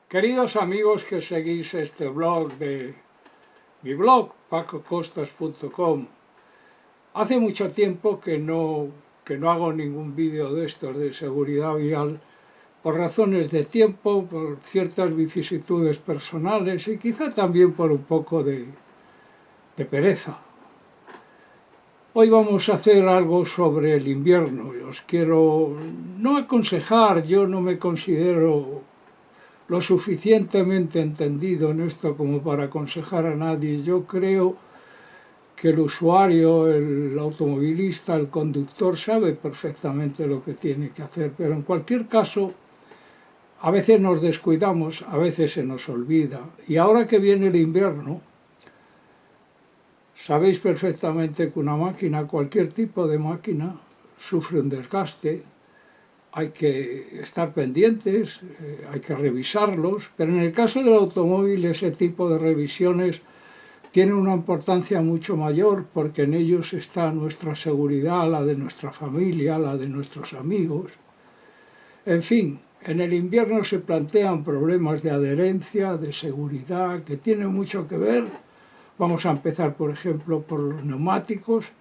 Queridos amigos que seguís este blog de mi blog, pacocostas.com, hace mucho tiempo que no hago ningún vídeo de estos de seguridad vial por razones de tiempo, por ciertas vicisitudes personales y quizá también por un poco de pereza. Hoy vamos a hacer algo sobre el invierno. Os quiero no aconsejar, yo no me considero lo suficientemente entendido en esto como para aconsejar a nadie. Yo creo que el usuario, el automovilista, el conductor sabe perfectamente lo que tiene que hacer, pero en cualquier caso, a veces nos descuidamos, a veces se nos olvida. Y ahora que viene el invierno, sabéis perfectamente que una máquina, cualquier tipo de máquina, sufre un desgaste. Hay que estar pendientes, hay que revisarlos, pero en el caso del automóvil ese tipo de revisiones tienen una importancia mucho mayor porque en ellos está nuestra seguridad, la de nuestra familia, la de nuestros amigos. En fin, en el invierno se plantean problemas de adherencia, de seguridad, que tienen mucho que ver. Vamos a empezar, por ejemplo, por los neumáticos.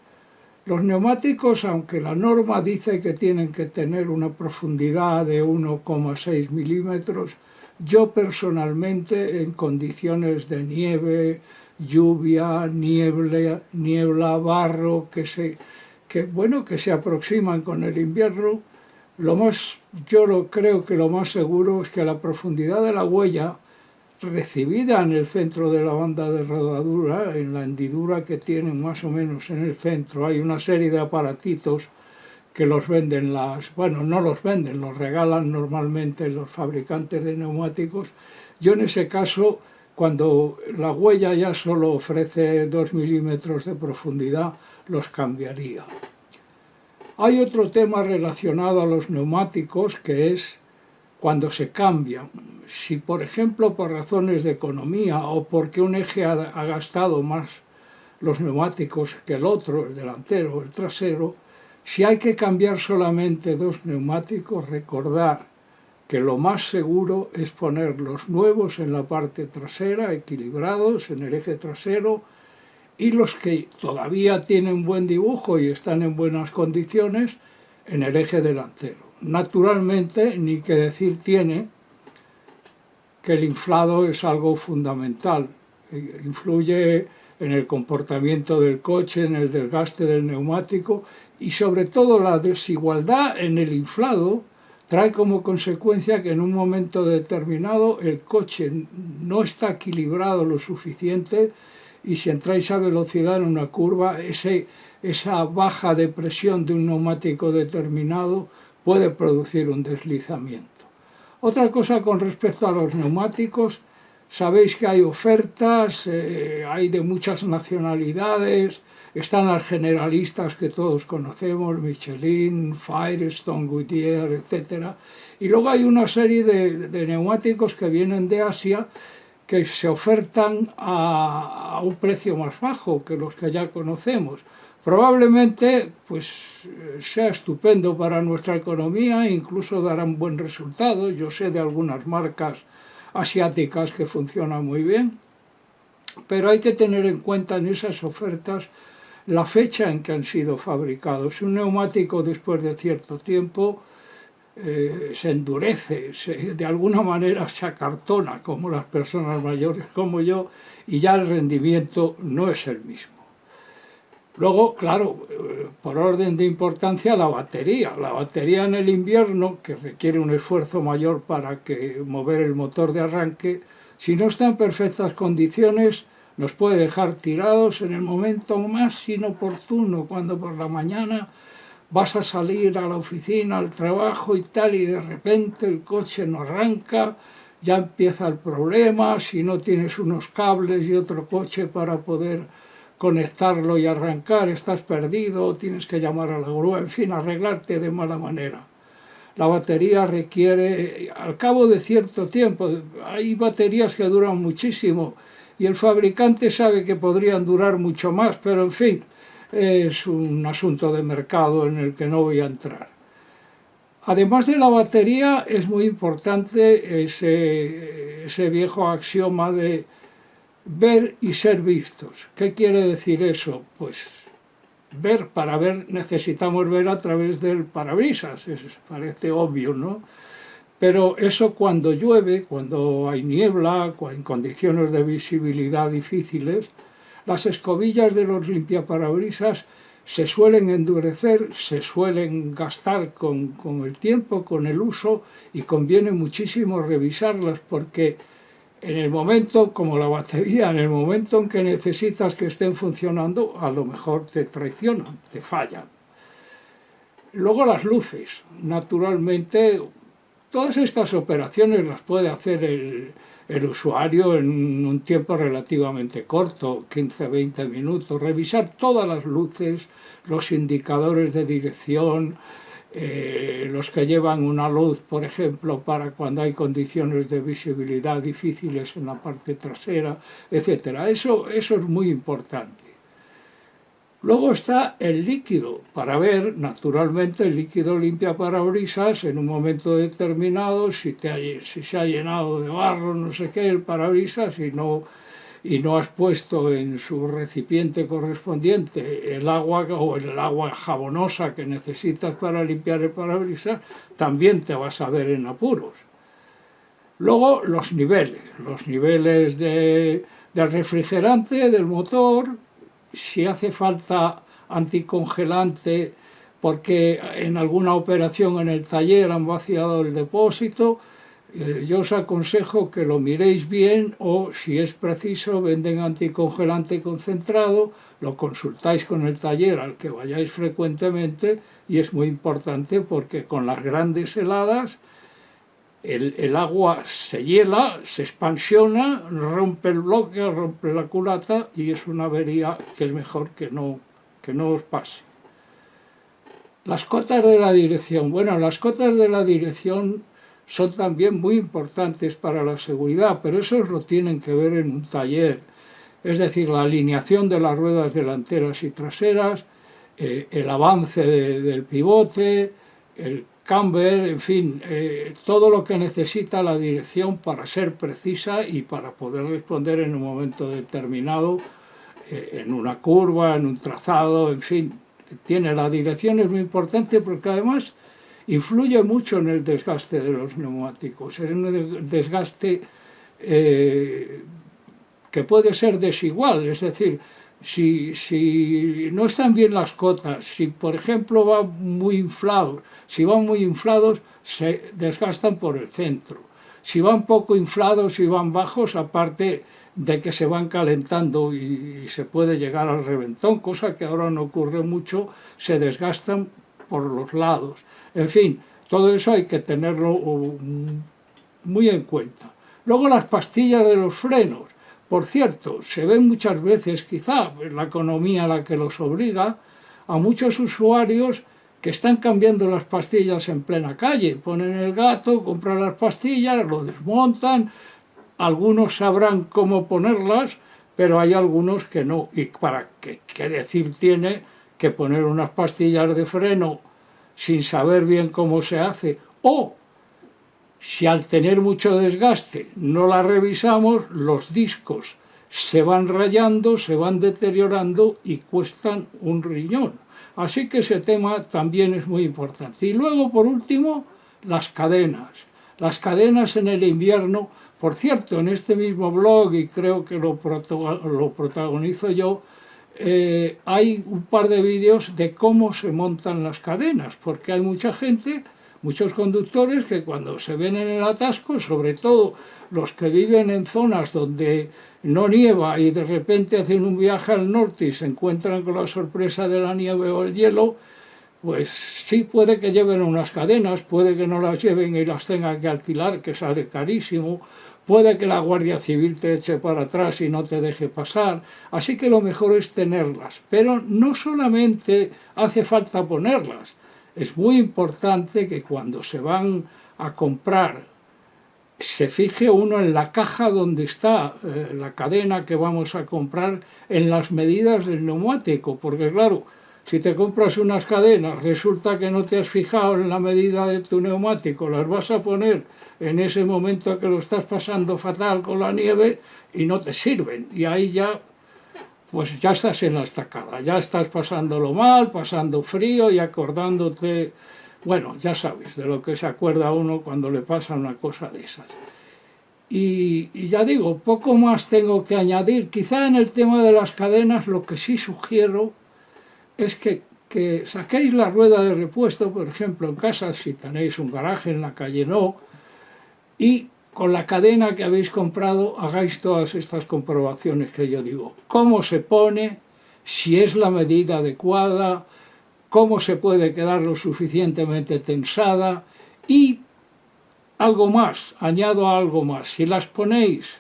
Los neumáticos, aunque la norma dice que tienen que tener una profundidad de 1,6 milímetros, yo personalmente en condiciones de nieve, lluvia, niebla, barro, que se aproximan con el invierno, creo que lo más seguro es que la profundidad de la huella recibida en el centro de la banda de rodadura, en la hendidura que tienen más o menos en el centro, hay una serie de aparatitos que los venden no los venden, los regalan normalmente los fabricantes de neumáticos. Yo en ese caso, cuando la huella ya solo ofrece 2 milímetros de profundidad, los cambiaría. Hay otro tema relacionado a los neumáticos que es cuando se cambian. Si, por ejemplo, por razones de economía o porque un eje ha gastado más los neumáticos que el otro, el delantero o el trasero, si hay que cambiar solamente 2 neumáticos, recordar que lo más seguro es poner los nuevos en la parte trasera, equilibrados en el eje trasero, y los que todavía tienen buen dibujo y están en buenas condiciones en el eje delantero. Naturalmente, ni que decir tiene que el inflado es algo fundamental, influye en el comportamiento del coche, en el desgaste del neumático y sobre todo la desigualdad en el inflado trae como consecuencia que en un momento determinado el coche no está equilibrado lo suficiente y si entráis a velocidad en una curva, esa baja de presión de un neumático determinado puede producir un deslizamiento. Otra cosa con respecto a los neumáticos, sabéis que hay ofertas, hay de muchas nacionalidades, están las generalistas que todos conocemos, Michelin, Firestone, Goodyear, etc. Y luego hay una serie de neumáticos que vienen de Asia que se ofertan a un precio más bajo que los que ya conocemos. Probablemente sea estupendo para nuestra economía, incluso darán buen resultado. Yo sé de algunas marcas asiáticas que funcionan muy bien, pero hay que tener en cuenta en esas ofertas la fecha en que han sido fabricados. Un neumático después de cierto tiempo se endurece, de alguna manera se acartona, como las personas mayores como yo, y ya el rendimiento no es el mismo. Luego, claro, por orden de importancia, la batería. La batería en el invierno, que requiere un esfuerzo mayor para mover el motor de arranque, si no está en perfectas condiciones, nos puede dejar tirados en el momento más inoportuno, cuando por la mañana vas a salir a la oficina, al trabajo y tal, y de repente el coche no arranca, ya empieza el problema, si no tienes unos cables y otro coche para poder conectarlo y arrancar, estás perdido, tienes que llamar a la grúa, en fin, arreglarte de mala manera. La batería requiere, al cabo de cierto tiempo, hay baterías que duran muchísimo y el fabricante sabe que podrían durar mucho más, pero en fin, es un asunto de mercado en el que no voy a entrar. Además de la batería, es muy importante ese viejo axioma de ver y ser vistos. ¿Qué quiere decir eso? Pues ver, para ver necesitamos ver a través del parabrisas, eso parece obvio, ¿no? Pero eso cuando llueve, cuando hay niebla, en condiciones de visibilidad difíciles, las escobillas de los limpiaparabrisas se suelen endurecer, se suelen gastar con el tiempo, con el uso, y conviene muchísimo revisarlas porque en el momento, como la batería, en el momento en que necesitas que estén funcionando, a lo mejor te traicionan, te fallan. Luego las luces, naturalmente, todas estas operaciones las puede hacer el usuario en un tiempo relativamente corto, 15-20 minutos, revisar todas las luces, los indicadores de dirección, los que llevan una luz, por ejemplo, para cuando hay condiciones de visibilidad difíciles en la parte trasera, etc. Eso es muy importante. Luego está el líquido, para ver, naturalmente, el líquido limpiaparabrisas en un momento determinado, si se ha llenado de barro, no sé qué, el parabrisas y no has puesto en su recipiente correspondiente el agua o el agua jabonosa que necesitas para limpiar el parabrisas, también te vas a ver en apuros. Luego los niveles del refrigerante, del motor, si hace falta anticongelante porque en alguna operación en el taller han vaciado el depósito, yo os aconsejo que lo miréis bien, o si es preciso venden anticongelante concentrado, lo consultáis con el taller al que vayáis frecuentemente, y es muy importante porque con las grandes heladas el agua se hiela, se expansiona, rompe el bloque, rompe la culata, y es una avería que es mejor que no os pase. Las cotas de la dirección. Bueno, las cotas de la dirección son también muy importantes para la seguridad, pero eso lo tienen que ver en un taller. Es decir, la alineación de las ruedas delanteras y traseras, el avance del pivote, el camber, en fin, todo lo que necesita la dirección para ser precisa y para poder responder en un momento determinado, en una curva, en un trazado, en fin. La dirección es muy importante porque además influye mucho en el desgaste de los neumáticos. Es un desgaste que puede ser desigual, es decir, si no están bien las cotas, si por ejemplo van muy inflados, se desgastan por el centro. Si van poco inflados y van bajos, aparte de que se van calentando y se puede llegar al reventón, cosa que ahora no ocurre mucho, se desgastan por los lados. En fin, todo eso hay que tenerlo muy en cuenta. Luego las pastillas de los frenos. Por cierto, se ven muchas veces, quizá la economía a la que los obliga, a muchos usuarios que están cambiando las pastillas en plena calle. Ponen el gato, compran las pastillas, lo desmontan. Algunos sabrán cómo ponerlas, pero hay algunos que no. Y para qué decir tiene que poner unas pastillas de freno sin saber bien cómo se hace, o si al tener mucho desgaste no la revisamos, los discos se van rayando, se van deteriorando y cuestan un riñón. Así que ese tema también es muy importante. Y luego, por último, las cadenas. Las cadenas en el invierno. Por cierto, en este mismo blog, y creo que lo protagonizo yo, hay un par de vídeos de cómo se montan las cadenas, porque hay mucha gente, muchos conductores, que cuando se ven en el atasco, sobre todo los que viven en zonas donde no nieva y de repente hacen un viaje al norte y se encuentran con la sorpresa de la nieve o el hielo, pues sí, puede que lleven unas cadenas, puede que no las lleven y las tengan que alquilar, que sale carísimo, puede que la Guardia Civil te eche para atrás y no te deje pasar, así que lo mejor es tenerlas. Pero no solamente hace falta ponerlas, es muy importante que cuando se van a comprar se fije uno en la caja donde está la cadena que vamos a comprar, en las medidas del neumático, porque claro, Si te compras unas cadenas, resulta que no te has fijado en la medida de tu neumático, las vas a poner en ese momento que lo estás pasando fatal con la nieve y no te sirven. Y ahí ya, pues ya estás en la estacada, ya estás pasándolo mal, pasando frío y acordándote, bueno, ya sabes, de lo que se acuerda uno cuando le pasa una cosa de esas. Y ya digo, poco más tengo que añadir. Quizá en el tema de las cadenas lo que sí sugiero es que saquéis la rueda de repuesto, por ejemplo, en casa, si tenéis un garaje en la calle no, y con la cadena que habéis comprado hagáis todas estas comprobaciones que yo digo. Cómo se pone, si es la medida adecuada, cómo se puede quedar lo suficientemente tensada y algo más, añado algo más. Si las ponéis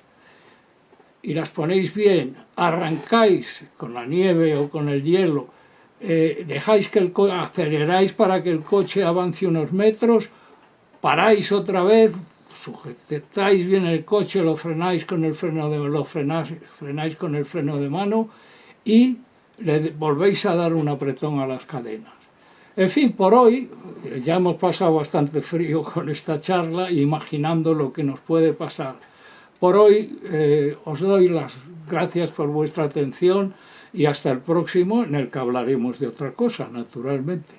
y las ponéis bien, arrancáis con la nieve o con el hielo, dejáis que aceleráis para que el coche avance unos metros, paráis otra vez, sujetáis bien el coche, lo frenáis con el freno frenáis con el freno de mano y le volvéis a dar un apretón a las cadenas. En fin, por hoy ya hemos pasado bastante frío con esta charla, imaginando lo que nos puede pasar. Por hoy os doy las gracias por vuestra atención y hasta el próximo, en el que hablaremos de otra cosa, naturalmente.